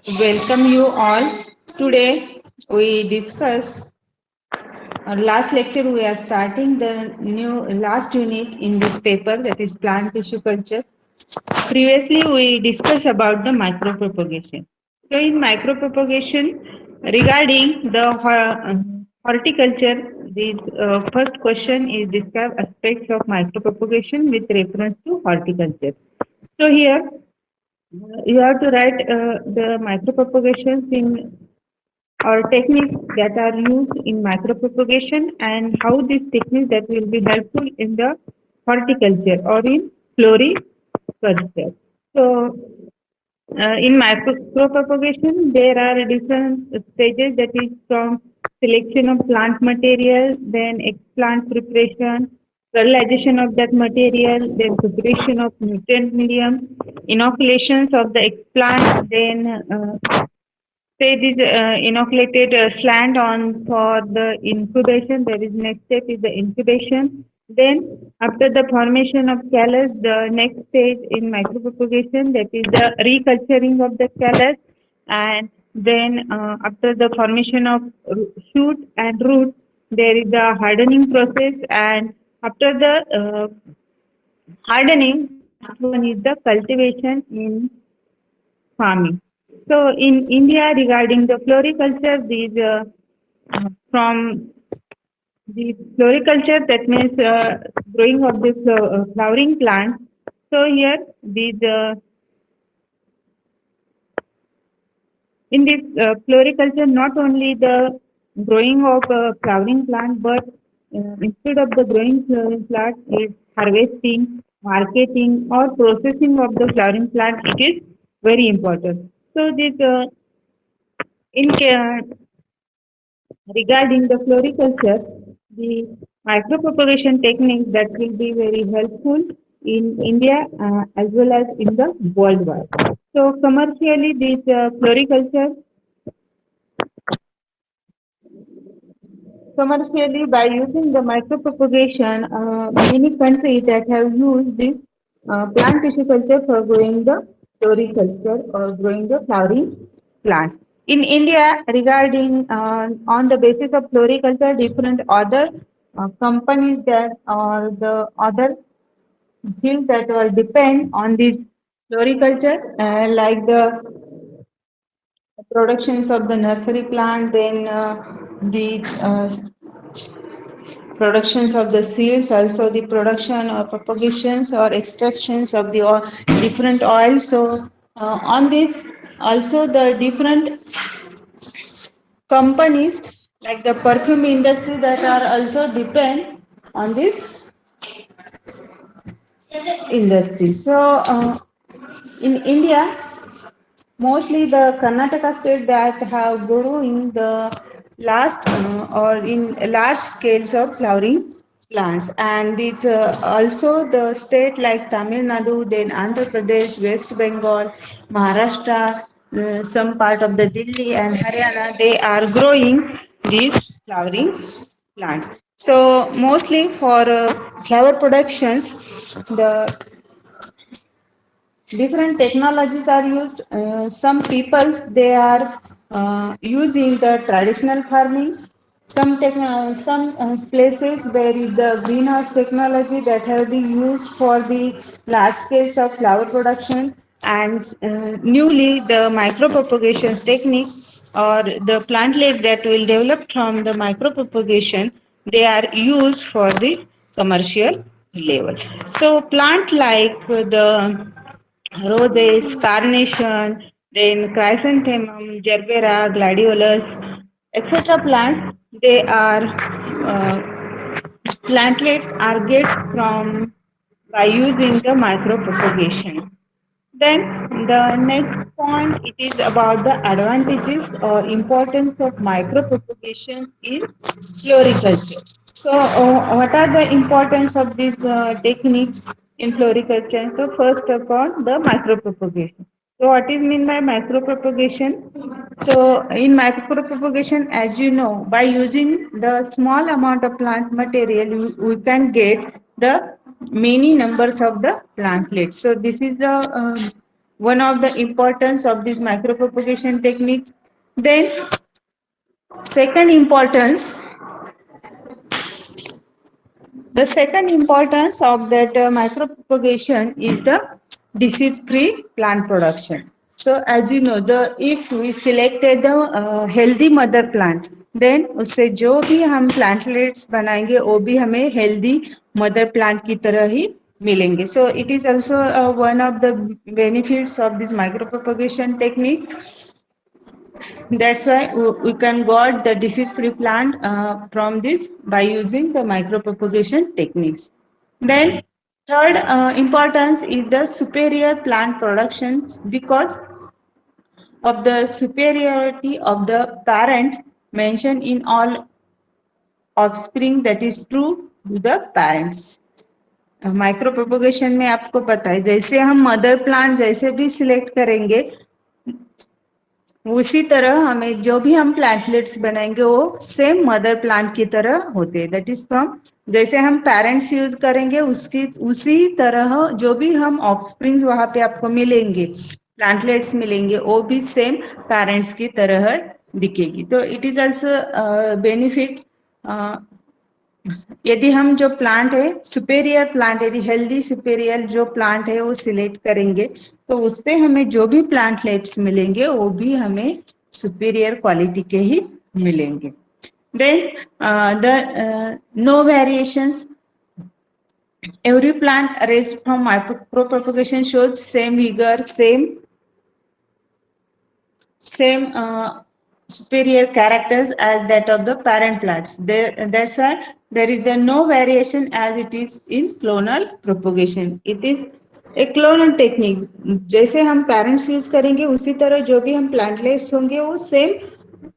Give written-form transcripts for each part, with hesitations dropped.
Welcome you all. Today we discuss last lecture we are starting the new last unit in this paper, that is plant tissue culture. Previously we discussed about the micropropagation. So in micropropagation regarding the horticulture, the first question is describe aspects of micropropagation with reference to horticulture. So here you have to write the micropropagations in or techniques that are used in micropropagation and how these techniques that will be helpful in the horticulture or in floriculture. So, in micropropagation, there are different stages, that is from selection of plant material, then explant preparation, sterilization of that material, then preparation of nutrient medium, inoculations of the explant, then say it is inoculated slant on for the incubation. There is next step is the incubation. Then after the formation of callus, the next stage in micropropagation, that is the reculturing of the callus. And then after the formation of shoot and root, there is the hardening process. And after the hardening, the last one is the cultivation in farming. So in India, regarding the floriculture, these from the floriculture, that means growing of this flowering plants. So here, these in this floriculture, not only the growing of flowering plant, but instead of the growing flowering plant, is harvesting, marketing, or processing of the flowering plant. It is very important. So this in regarding the floriculture, the micropropagation techniques that will be very helpful in India as well as in the worldwide. So commercially, this floriculture, commercially by using the micropropagation, many countries that have used this plant tissue culture for growing the floriculture or growing the flowering plants. In India, regarding on the basis of floriculture, different other companies that or the other fields that will depend on this floriculture, like the productions of the nursery plant, then the productions of the seeds, also the production or propagations or extractions of the different oils. So on this, also the different companies like the perfume industry that are also depend on this industry. So in India, mostly the Karnataka state that have growing the last or in large scales of flowering plants, and it's also the state like Tamil Nadu, then Andhra Pradesh, West Bengal, Maharashtra, some part of the Delhi and Haryana, they are growing these flowering plants. So mostly for flower productions, the different technologies are used. Some peoples they are using the traditional farming. Some places there is the greenhouse technology that have been used for the large scales of flower production, and newly the micropropagation technique or the plantlet that will develop from the micropropagation, they are used for the commercial level. So plant like the roses, carnation, then chrysanthemum, gerbera, gladiolus, etc. plants, they are plantlets are get from by using the micropropagation. Then the next point it is about the advantages or importance of micropropagation in floriculture. So what are the importance of these techniques in floriculture? So first of all, the micropropagation. So what is mean by micropropagation? So in micropropagation, as you know, by using the small amount of plant material, we can get the many numbers of the plantlets. So this is the one of the importance of these micropropagation techniques. Then second importance, the second importance of that micropropagation is the disease-free plant production. So as you know, the if we selected the healthy mother plant, then उससे जो भी हम plantlets बनाएंगे वो भी हमें healthy mother plant की तरह ही मिलेंगे. So it is also one of the benefits of this micropropagation technique. That's why we can got the disease-free plant from this by using the micropropagation techniques. Then third importance is the superior plant production because of the superiority of the parent mentioned in all offspring, that is true to the parents. Micro propagation में आपको पता है जैसे हम mother plant जैसे भी select करेंगे उसी तरह हमें जो भी हम प्लांटलेट्स बनाएंगे वो सेम मदर प्लांट की तरह होते हैं. दैट इज फ्रॉम जैसे हम पेरेंट्स यूज करेंगे उसकी उसी तरह जो भी हम ऑफस्प्रिंग्स वहां पे आपको मिलेंगे प्लांटलेट्स मिलेंगे वो भी सेम पेरेंट्स की तरह दिखेगी. तो इट इज ऑल्सो बेनिफिट यदि हम जो प्लांट है सुपेरियर प्लांट यदि हेल्दी सुपेरियर जो प्लांट है वो सिलेक्ट करेंगे तो उससे हमें जो भी प्लांटलेट्स मिलेंगे वो भी हमें सुपेरियर क्वालिटी के ही मिलेंगे. Then the no variations, every plant raised from micropropagation shows same vigor, same superior characters as that of the parent plants. That's why there is no variation as it is in clonal propagation. It is a clonal technique. जैसे हम parents use करेंगे उसी तरह जो भी हम plantlets होंगे वो सेम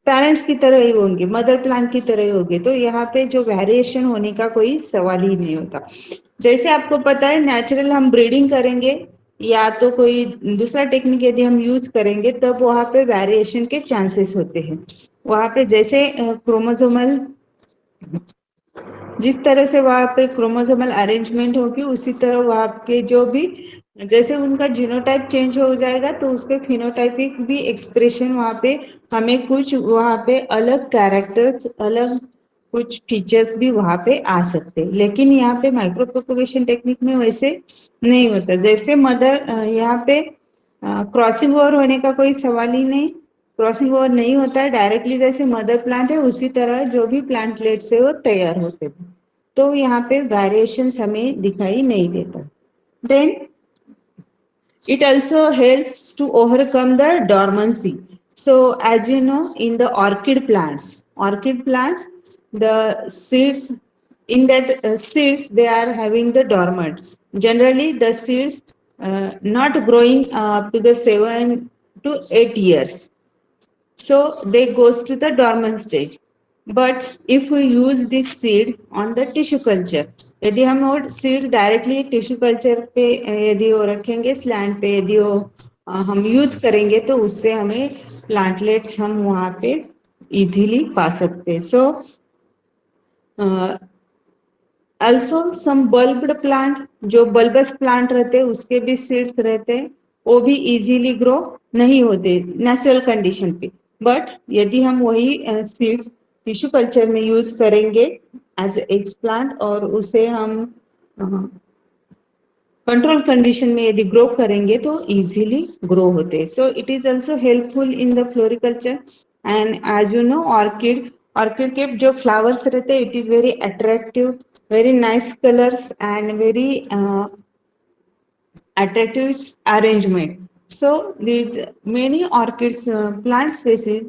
पेरेंट्स की तरह ही होंगे मदर प्लांट की तरह ही होंगे. तो यहाँ पे जो वेरिएशन होने का कोई सवाल ही नहीं होता. जैसे आपको पता है नेचुरल हम ब्रीडिंग करेंगे या तो कोई दूसरा टेक्निक यदि हम यूज करेंगे तब वहां पे वेरिएशन के चांसेस होते हैं. वहां पे जैसे क्रोमोसोमल जिस तरह से वहां पे क्रोमोसोमल अरेंजमेंट होगी उसी तरह वहां के जो भी जैसे उनका जीनोटाइप चेंज हो जाएगा तो उसके फिनोटाइपिक भी एक्सप्रेशन वहां पे हमें कुछ वहां पे अलग कैरेक्टर्स अलग कुछ फीचर्स भी वहां पे आ सकते हैं. लेकिन यहाँ पे माइक्रो प्रोपोगेशन टेक्निक में वैसे नहीं होता. जैसे मदर यहाँ पे क्रॉसिंग ओवर होने का कोई सवाल ही नहीं. क्रॉसिंग ओवर नहीं होता है डायरेक्टली जैसे मदर प्लांट है उसी तरह जो भी प्लांटलेट्स है वो तैयार होते हैं. तो यहाँ पे वेरिएशंस हमें दिखाई नहीं देता. Then it also helps to overcome the dormancy. So as you know in the orchid plants the seeds in that seeds they are having the dormant. Generally the seeds not growing up to the 7 to 8 years. So they goes to the dormant stage. But if we use this seed on the tissue culture, यदि हम वो seed directly tissue culture पे यदि वो रखेंगे स्लैंड पे यदि वो हम यूज करेंगे तो उससे हमें प्लांटलेट्स हम वहाँ पे इजीली पा सकते हैं. सो also some bulbed plant जो bulbous plant रहते हैं उसके भी seeds रहते हैं वो भी easily grow नहीं होते natural condition पे. बट यदि हम वही seeds टिश्यू कल्चर में यूज करेंगे एज एग्स प्लांट और उसे हम कंट्रोल कंडीशन में यदि ग्रो करेंगे तो इजीली ग्रो होते हैं. So it is also helpful in the floriculture. And as you know orchid के जो फ्लावर्स रहते हैं it is very attractive, very nice colours and very attractive arrangement. So these many orchids plant species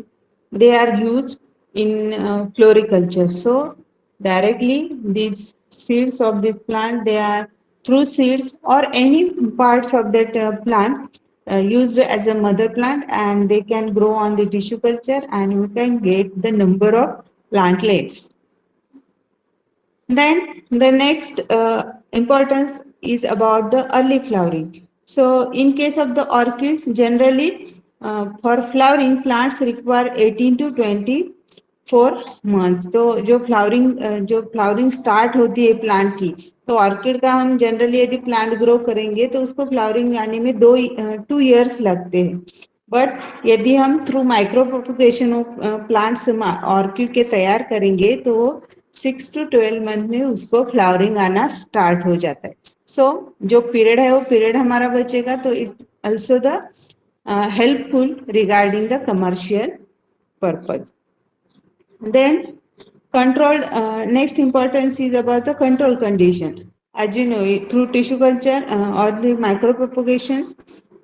they are used in floriculture. So directly these seeds of this plant they are through seeds or any parts of that plant used as a mother plant and they can grow on the tissue culture and you can get the number of plantlets. Then the next importance is about the early flowering. So in case of the orchids generally for flowering plants require 18 to 24 months. तो जो flowering start होती है plant की तो orchid का हम generally यदि plant grow करेंगे तो उसको फ्लावरिंग आने में 2 लगते हैं। बट यदि हम through micro propagation plants orchid के तैयार करेंगे तो 6 to 12 मंथ में उसको फ्लावरिंग आना स्टार्ट हो जाता है। सो जो पीरियड है वो पीरियड हमारा बचेगा, तो it also the helpful regarding the commercial purpose. Then controlled, next importance is about the control condition. As you know, through tissue culture or the micropropagations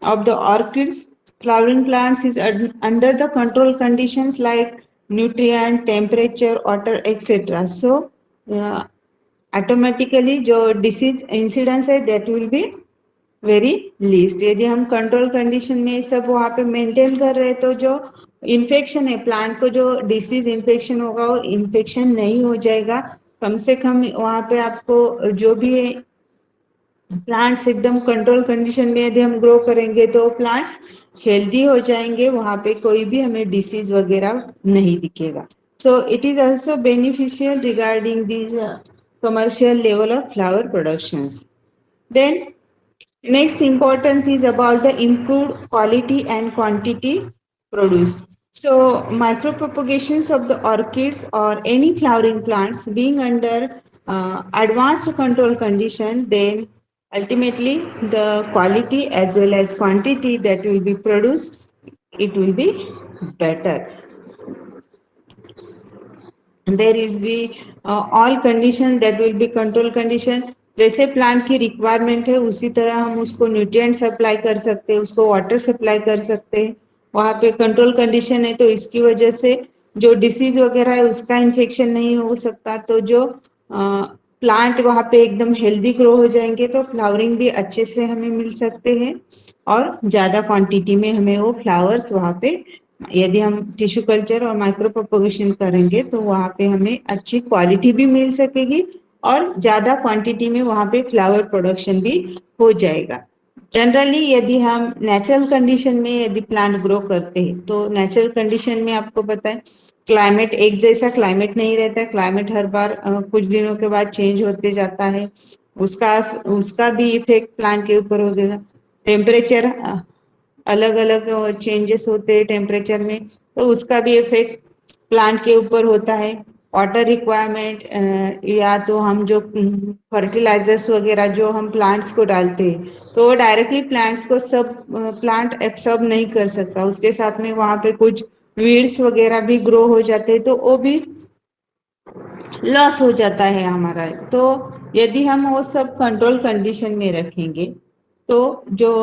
of the orchids, flowering plants is under the control conditions like nutrient, temperature, water, etc. So automatically जो disease incidence है that will be very least. यदि हम control condition में सब वहाँ पे maintain कर रहे हैं तो जो इन्फेक्शन है, प्लांट को जो डिसीज इन्फेक्शन होगा वो इन्फेक्शन नहीं हो जाएगा। कम से कम वहाँ पे आपको जो भी है प्लांट्स एकदम कंट्रोल कंडीशन में यदि हम ग्रो करेंगे तो प्लांट्स हेल्दी हो जाएंगे, वहाँ पे कोई भी हमें डिसीज वगैरह नहीं दिखेगा। So it is also beneficial regarding this commercial level of flower productions. Then next importance is about the improved quality and quantity produce. So micropropagations of the orchids or any flowering plants being under advanced control condition, then ultimately the quality as well as quantity that will be produced, it will be better. There is be all condition that will be control condition। जैसे plant की requirement है उसी तरह हम उसको nutrient supply कर सकते हैं, उसको वाटर सप्लाई कर सकते हैं। वहाँ पे कंट्रोल कंडीशन है तो इसकी वजह से जो डिसीज वगैरह है उसका इन्फेक्शन नहीं हो सकता। तो जो प्लांट वहाँ पे एकदम हेल्दी ग्रो हो जाएंगे तो फ्लावरिंग भी अच्छे से हमें मिल सकते हैं और ज्यादा क्वांटिटी में हमें वो फ्लावर्स वहाँ पे, यदि हम टिश्यू कल्चर और माइक्रो प्रोपगेशन करेंगे तो वहाँ पे हमें अच्छी क्वालिटी भी मिल सकेगी और ज्यादा क्वांटिटी में वहाँ पे फ्लावर प्रोडक्शन भी हो जाएगा। जनरली यदि हम नेचुरल कंडीशन में यदि प्लांट ग्रो करते हैं तो नेचुरल कंडीशन में आपको पता है क्लाइमेट एक जैसा क्लाइमेट नहीं रहता है। क्लाइमेट हर बार कुछ दिनों के बाद चेंज होते जाता है, उसका उसका भी इफेक्ट प्लांट के ऊपर होगा। टेम्परेचर अलग अलग चेंजेस होते हैं टेम्परेचर में, तो उसका भी इफेक्ट प्लांट के ऊपर होता है। वाटर रिक्वायरमेंट या तो हम जो फर्टिलाइजर्स वगैरह जो हम प्लांट्स को डालते हैं तो वो डायरेक्टली प्लांट्स को सब प्लांट एब्सॉर्ब नहीं कर सकता, उसके साथ में वहाँ पे कुछ वीड्स वगैरह भी ग्रो हो जाते हैं तो वो भी लॉस हो जाता है हमारा। तो यदि हम वो सब कंट्रोल कंडीशन में रखेंगे तो जो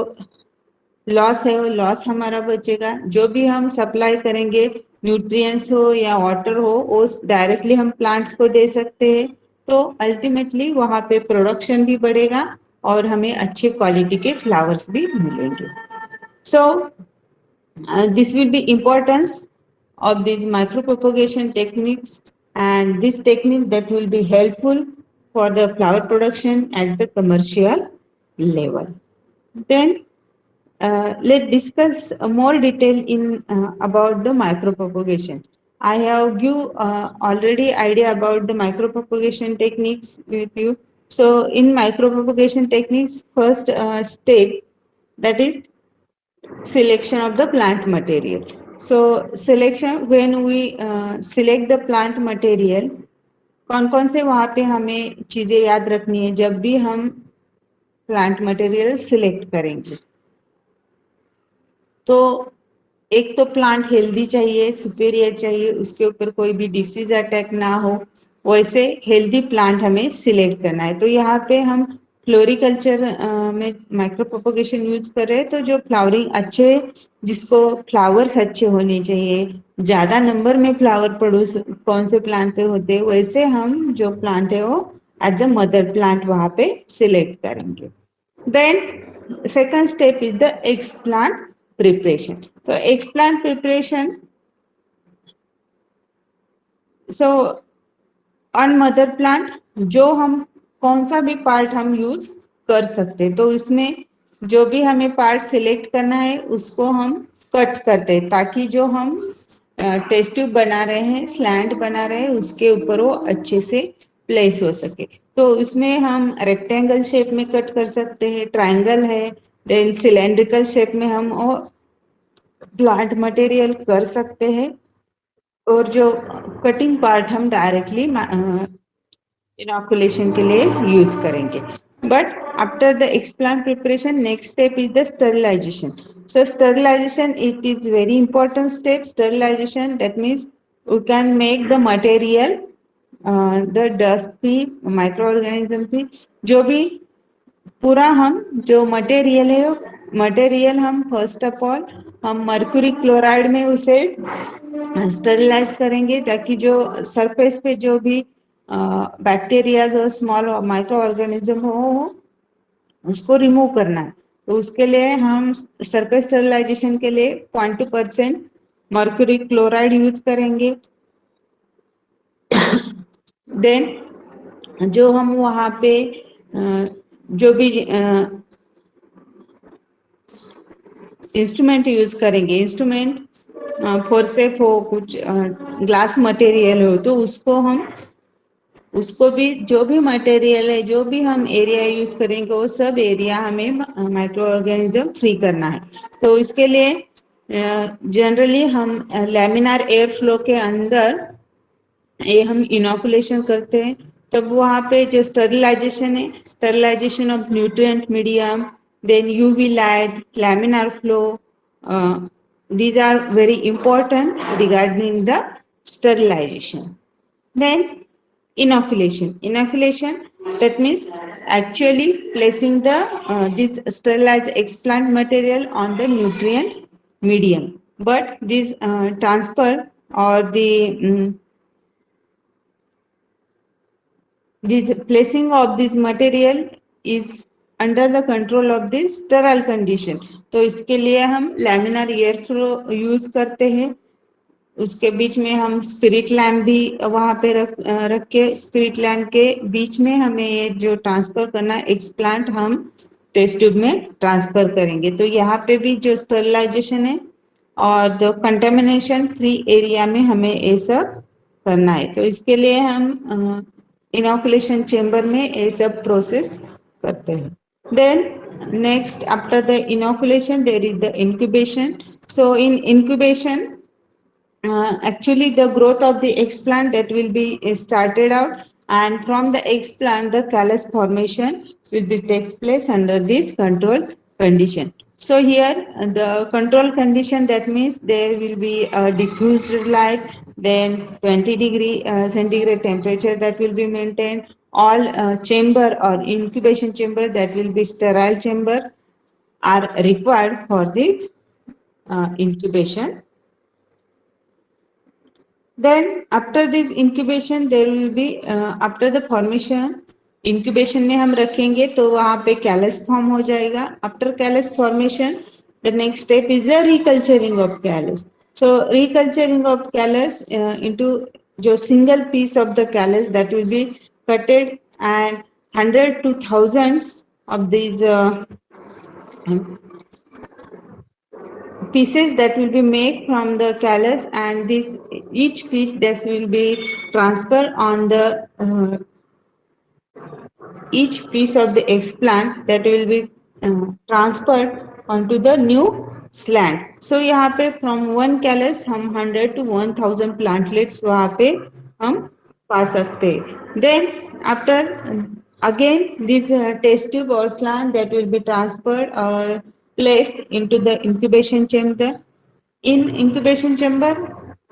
लॉस है वो लॉस हमारा बचेगा। जो भी हम सप्लाई करेंगे न्यूट्रिएंट्स हो या वाटर हो वो डायरेक्टली हम प्लांट्स को दे सकते हैं, तो अल्टीमेटली वहाँ पे प्रोडक्शन भी बढ़ेगा और हमें अच्छे क्वालिटी के फ्लावर्स भी मिलेंगे। So this will be importance of these micropropagation techniques, and this technique that will be helpful for the flower production at the commercial level. Then let's discuss more detail in about the micropropagation. I have give already idea about the micropropagation techniques with you. So in micropropagation techniques, first step, that is selection of the plant material. So selection, when we select the plant material, कौन से वहाँ पे हमें चीजें याद रखनी है जब भी हम प्लांट मटेरियल सिलेक्ट करेंगे। तो एक तो प्लांट हेल्दी चाहिए, सुपेरियर चाहिए, उसके ऊपर कोई भी डिसीज अटैक ना हो, वैसे हेल्दी प्लांट हमें सिलेक्ट करना है। तो यहाँ पे हम फ्लोरिकल्चर में माइक्रो प्रोपगेशन यूज कर रहे हैं तो जो फ्लावरिंग अच्छे, जिसको फ्लावर्स अच्छे होने चाहिए, ज्यादा नंबर में फ्लावर प्रोड्यूस कौन से प्लांट पे होते हैं, वैसे हम जो प्लांट है वो एज अ मदर प्लांट वहाँ पे सिलेक्ट करेंगे। Then second step is the explant preparation. तो explant preparation, so on mother plant जो हम कौन सा भी पार्ट हम यूज कर सकते हैं, तो इसमें जो भी हमें पार्ट सिलेक्ट करना है उसको हम कट करते हैं ताकि जो हम टेस्ट ट्यूब बना रहे हैं, स्लैंट बना रहे हैं, उसके ऊपर वो अच्छे से प्लेस हो सके। तो उसमें हम रेक्टेंगल शेप में कट कर सकते हैं, ट्रायंगल है, देन सिलेंड्रिकल शेप में हम और प्लांट मटेरियल कर सकते हैं, और जो कटिंग पार्ट हम डायरेक्टली इनॉकुलेशन के लिए यूज करेंगे. But after the explant preparation, next step is the sterilization. So sterilization, it is very important step. Sterilization, that means we can make the material, the dust भी, microorganism भी, जो भी पूरा हम जो मटेरियल है, मटेरियल हम फर्स्ट ऑफ ऑल हम मर्क्यूरी क्लोराइड में उसे स्टरलाइज करेंगे, ताकि जो सरफेस पे जो भी बैक्टीरियाज और स्मॉल माइक्रो ऑर्गेनिज्म हो उसको रिमूव करना है. तो उसके लिए हम सरफेस स्टरलाइजेशन के लिए 0.2% मर्क्यूरी क्लोराइड यूज करेंगे. देन जो हम वहाँ पे जो भी इंस्ट्रूमेंट यूज करेंगे, इंस्ट्रूमेंट फोर्सेप हो, कुछ ग्लास मटेरियल हो, तो उसको भी जो भी मटेरियल है, जो भी हम एरिया यूज करेंगे, वो सब एरिया हमें माइक्रो ऑर्गेनिज्म फ्री करना है. तो इसके लिए जनरली हम लैमिनार एयर फ्लो के अंदर ये हम इनॉकुलेशन करते हैं. तब वहाँ पे जो स्टरलाइजेशन है, sterilization of nutrient medium, then UV light, laminar flow, these are very important regarding the sterilization. Then inoculation. Inoculation, that means actually placing the this sterilized explant material on the nutrient medium. But this transfer or the this placing of this material is under the control of this sterile condition. तो इसके लिए हम laminar air flow use करते हैं. उसके बीच में हम spirit lamp भी वहाँ पे रख के स्पिरिट लैम्प के बीच में हमें ये जो ट्रांसफर करना एक्सप्लांट हम टेस्ट ट्यूब में ट्रांसफर करेंगे. तो यहाँ पे भी जो स्टरलाइजेशन है और जो कंटेमिनेशन फ्री एरिया में हमें ये सब करना है. तो इसके लिए हम इनॉकुलेशन चेम्बर में ये सब प्रोसेस करते हैं. Then next after the inoculation there is the incubation. So in incubation, actually the growth of the explant that will be started out, and from the explant the callus formation will be takes place under this control condition. So here the control condition, that means there will be a diffused light, then 20-degree centigrade temperature that will be maintained. All chamber or incubation chamber that will be sterile chamber are required for this incubation. Then after this incubation there will be after the formation, incubation में हम रखेंगे तो वहाँ पे callus form हो जाएगा. After callus formation, the next step is the reculturing of callus. So reculturing of callus into जो single piece of the callus that will be cutted, and 100 to thousands of these pieces that will be made from the callus, and this each piece this will be transferred on the each piece of the explant that will be transferred onto the new slant. So यहाँ पे from one callus हम 100 to 1000 plantlets वहाँ पे हम पा सकते हैं. Then after again this test tube or slant that will be transferred or placed into the incubation chamber. In incubation chamber,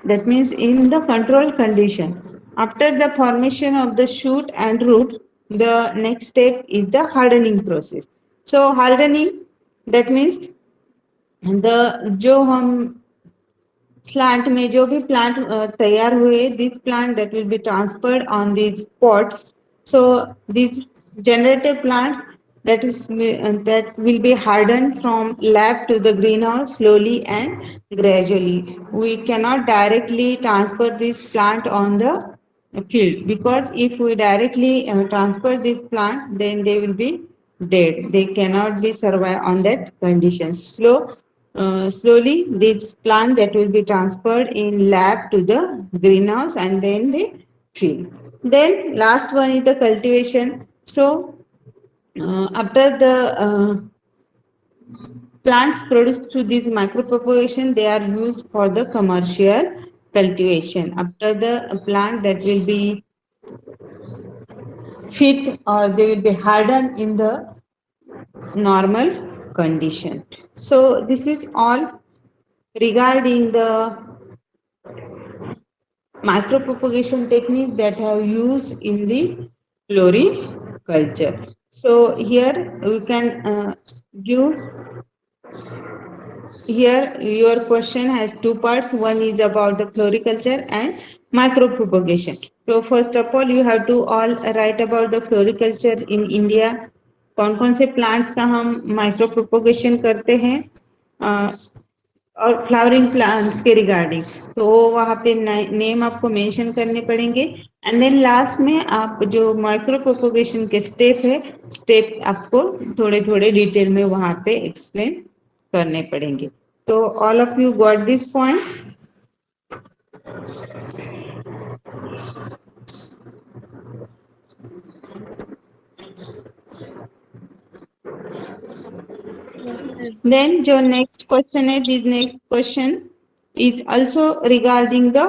that means in the control condition. After the formation of the shoot and root, the next step is the hardening process. So hardening, that means the जो हम slant में जो भी plant तैयार हुए, this plant that will be transferred on these pots. So these generative plants that will be hardened from lab to the greenhouse slowly and gradually. We cannot directly transfer this plant on the field, because if we directly transfer this plant, then they will be dead. They cannot be survive on that condition. Slowly this plant that will be transferred in lab to the greenhouse and then the field. Then last one is the cultivation. So after the plants produced through this micropropagation, they are used for the commercial cultivation. After the plant that will be fit or they will be hardened in the normal condition. So this is all regarding the micropropagation technique that have used in the floriculture. So here we can give. Here, your question has two parts. One is about the floriculture and micropropagation. So, first of all, you have to all write about the floriculture in India. कौन कौन से plants का हम micro propagation करते हैं और flowering plants के regarding, तो वहाँ पे नेम आपको मेंशन करने पड़ेंगे. एंड देन लास्ट में आप जो माइक्रो प्रोपोगेशन के स्टेप आपको थोड़े थोड़े डिटेल में वहाँ पे एक्सप्लेन करने पड़ेंगे. तो all of you got this point. Then जो next question है, this next question is also regarding the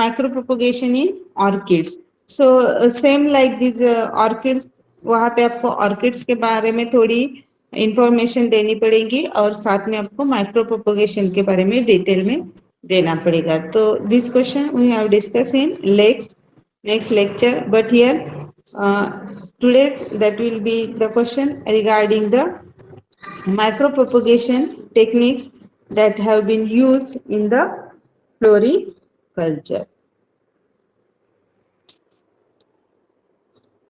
micropropagation in orchids. So same like these orchids, वहाँ पे आपको orchids के बारे में थोड़ी इंफॉर्मेशन देनी पड़ेगी और साथ में आपको माइक्रो प्रोपोगेशन के बारे में डिटेल में देना पड़ेगा. तो this question we have discuss in next lecture, but here today's that will be the question regarding the micropropagation techniques that have been used in the floriculture.